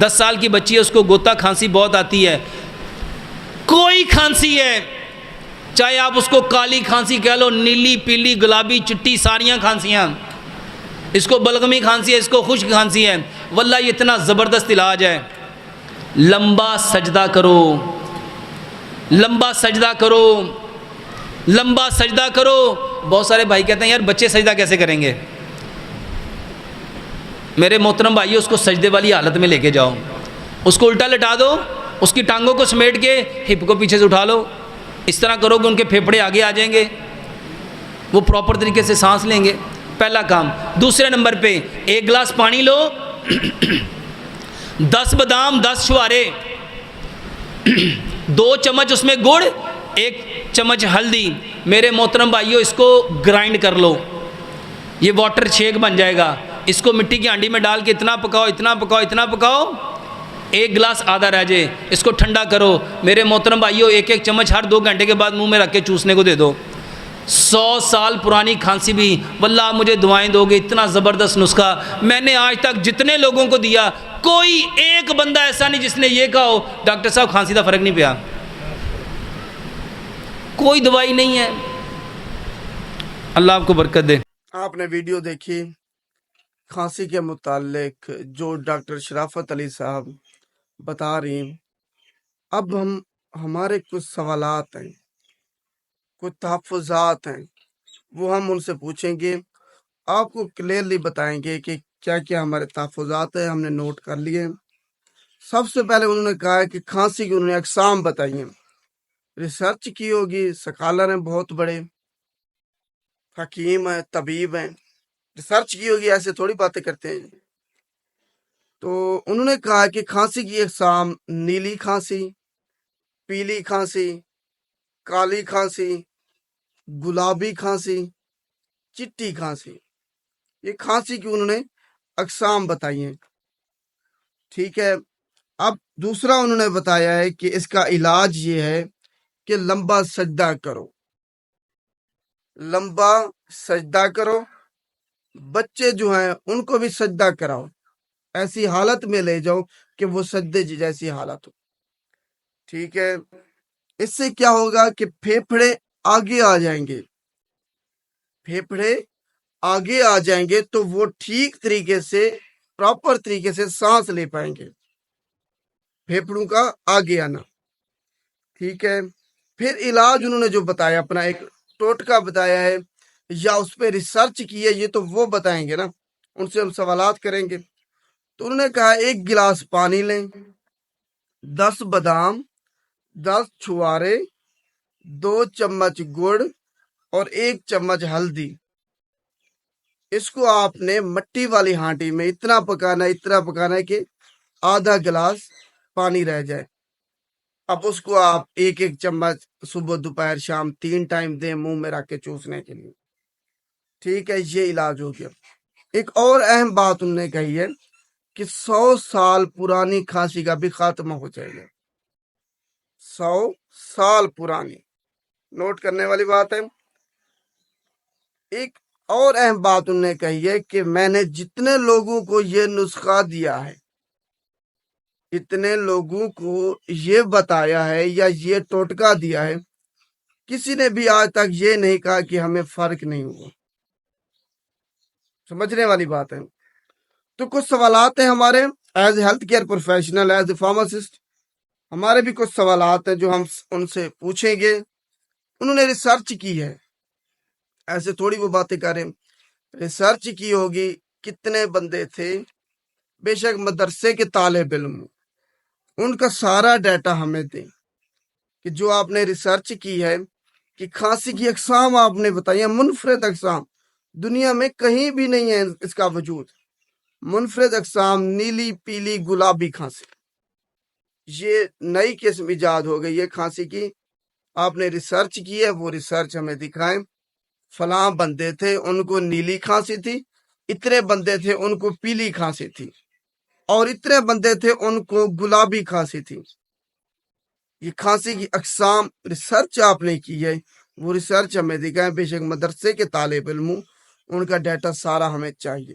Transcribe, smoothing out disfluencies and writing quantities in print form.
10 سال کی بچی ہے، اس کو غوطہ کھانسی بہت آتی ہے، کوئی کھانسی ہے، چاہے آپ اس کو کالی کھانسی کہہ لو، نیلی پیلی گلابی چٹی ساریاں کھانسیاں، اس کو بلغمی کھانسی ہے، اس کو خشک کھانسی ہے، واللہ یہ اتنا زبردست علاج ہے. لمبا سجدہ کرو، لمبا سجدہ کرو، لمبا سجدہ کرو. بہت سارے بھائی کہتے ہیں یار بچے سجدہ کیسے کریں گے؟ میرے محترم بھائی، اس کو سجدے والی حالت میں لے کے جاؤ، اس کو الٹا لٹا دو، اس کی ٹانگوں کو سمیٹ کے ہپ کو پیچھے سے اٹھا لو. اس طرح کرو کہ ان کے پھیپھڑے آگے آ جائیں گے، وہ پراپر طریقے سے سانس لیں گے. پہلا کام. دوسرے نمبر پہ 1 گلاس پانی لو، 10 بادام 10 چھوارے، 2 چمچ اس میں گڑ، 1 چمچ ہلدی. میرے محترم بھائیو اس کو گرائنڈ کر لو، یہ واٹر شیک بن جائے گا. اس کو مٹی کی ہانڈی میں ڈال کے اتنا پکاؤ، اتنا پکاؤ، اتنا پکاؤ، 1 گلاس آدھا رہ جائے. اس کو ٹھنڈا کرو. میرے محترم بھائیو 1 چمچ ہر 2 گھنٹے کے بعد منہ میں رکھ کے چوسنے کو دے دو. 100 سال پرانی کھانسی بھی واللہ آپ مجھے دعائیں دو گے. اتنا زبردست نسخہ میں نے آج تک جتنے لوگوں کو دیا، کوئی ایک بندہ ایسا نہیں جس نے یہ کہا ہو ڈاکٹر صاحب کھانسی کا فرق نہیں پیا. کوئی دوائی نہیں ہے. اللہ آپ کو برکت دے. آپ نے ویڈیو دیکھی کھانسی کے متعلق جو ڈاکٹر شرافت علی صاحب بتا رہی ہیں. اب ہمارے کچھ سوالات ہیں، کچھ تحفظات ہیں، وہ ہم ان سے پوچھیں گے، آپ کو کلیئرلی بتائیں گے کہ کیا کیا ہمارے تحفظات ہیں، ہم نے نوٹ کر لیے. سب سے پہلے انہوں نے کہا ہے کہ کھانسی کی انہوں نے اقسام بتائی ہیں، ریسرچ کی ہوگی، سکالر ہیں بہت بڑے، حکیم ہیں، طبیب ہیں، ریسرچ کی ہوگی، ایسے تھوڑی باتیں کرتے ہیں. تو انہوں نے کہا کہ کھانسی کی اقسام نیلی کھانسی، پیلی کھانسی، کالی کھانسی، گلابی کھانسی، چٹی کھانسی، یہ کھانسی کی انہوں نے اقسام بتائی ہیں. ٹھیک ہے. اب دوسرا انہوں نے بتایا ہے کہ اس کا علاج یہ ہے کہ لمبا سجدہ کرو، لمبا سجدہ کرو. بچے جو ہیں ان کو بھی سجدہ کراؤ، ایسی حالت میں لے جاؤ کہ وہ سجدے جیسی حالت ہو. ٹھیک ہے. اس سے کیا ہوگا کہ پھیپھڑے آگے آ جائیں گے، پھیپھڑے آگے آ جائیں گے تو وہ ٹھیک طریقے سے، پراپر طریقے سے سانس لے پائیں گے. پھیپھڑوں کا آگے آنا. ٹھیک ہے. پھر علاج انہوں نے جو بتایا، اپنا ایک ٹوٹکا بتایا ہے یا اس پہ ریسرچ کی ہے، یہ تو وہ بتائیں گے نا، ان سے ہم سوالات کریں گے. تو انہوں نے کہا 1 گلاس پانی لیں، 10 بادام 10 چھوارے، 2 چمچ گڑ اور 1 چمچ ہلدی. اس کو آپ نے مٹی والی ہانڈی میں اتنا پکانا ہے کہ آدھا گلاس پانی رہ جائے. اب اس کو آپ 1 چمچ صبح دوپہر شام 3 ٹائم دیں منہ میں رکھ کے چوسنے کے لیے. ٹھیک ہے. یہ علاج ہو گیا. ایک اور اہم بات انہوں نے کہی ہے کہ 100 سال پرانی کھانسی کا بھی خاتمہ ہو جائے گا. 100 سال پرانی، نوٹ کرنے والی بات ہے. ایک اور اہم بات انہوں نے کہی ہے کہ میں نے جتنے لوگوں کو یہ نسخہ دیا ہے، اتنے لوگوں کو یہ بتایا ہے یا یہ ٹوٹکا دیا ہے، کسی نے بھی آج تک یہ نہیں کہا کہ ہمیں فرق نہیں ہوا. سمجھنے والی بات ہے. تو کچھ سوالات ہیں ہمارے as a health care professional, as a pharmacist, ہمارے بھی کچھ سوالات ہیں جو ہم ان سے پوچھیں گے. انہوں نے ریسرچ کی ہے، ایسے تھوڑی وہ باتیں کریں، ریسرچ کی ہوگی. کتنے بندے تھے، بے شک مدرسے کے طالب علم، ان کا سارا ڈیٹا ہمیں دیں کہ جو آپ نے ریسرچ کی ہے کہ کھانسی کی اقسام آپ نے بتائی ہیں، منفرد اقسام، دنیا میں کہیں بھی نہیں ہے اس کا وجود. منفرد اقسام نیلی پیلی گلابی کھانسی، یہ نئی قسم ایجاد ہو گئی ہے کھانسی کی. آپ نے ریسرچ کی ہے، وہ ریسرچ ہمیں دکھائیں. فلاں بندے تھے ان کو نیلی کھانسی تھی، اتنے بندے تھے ان کو پیلی کھانسی تھی، اور اتنے بندے تھے ان کو گلابی کھانسی تھی. یہ کھانسی کی اقسام ریسرچ آپ نے کی ہے، وہ ریسرچ ہمیں دکھائیں. بے شک مدرسے کے طالب علموں، ان کا ڈیٹا سارا ہمیں چاہیے.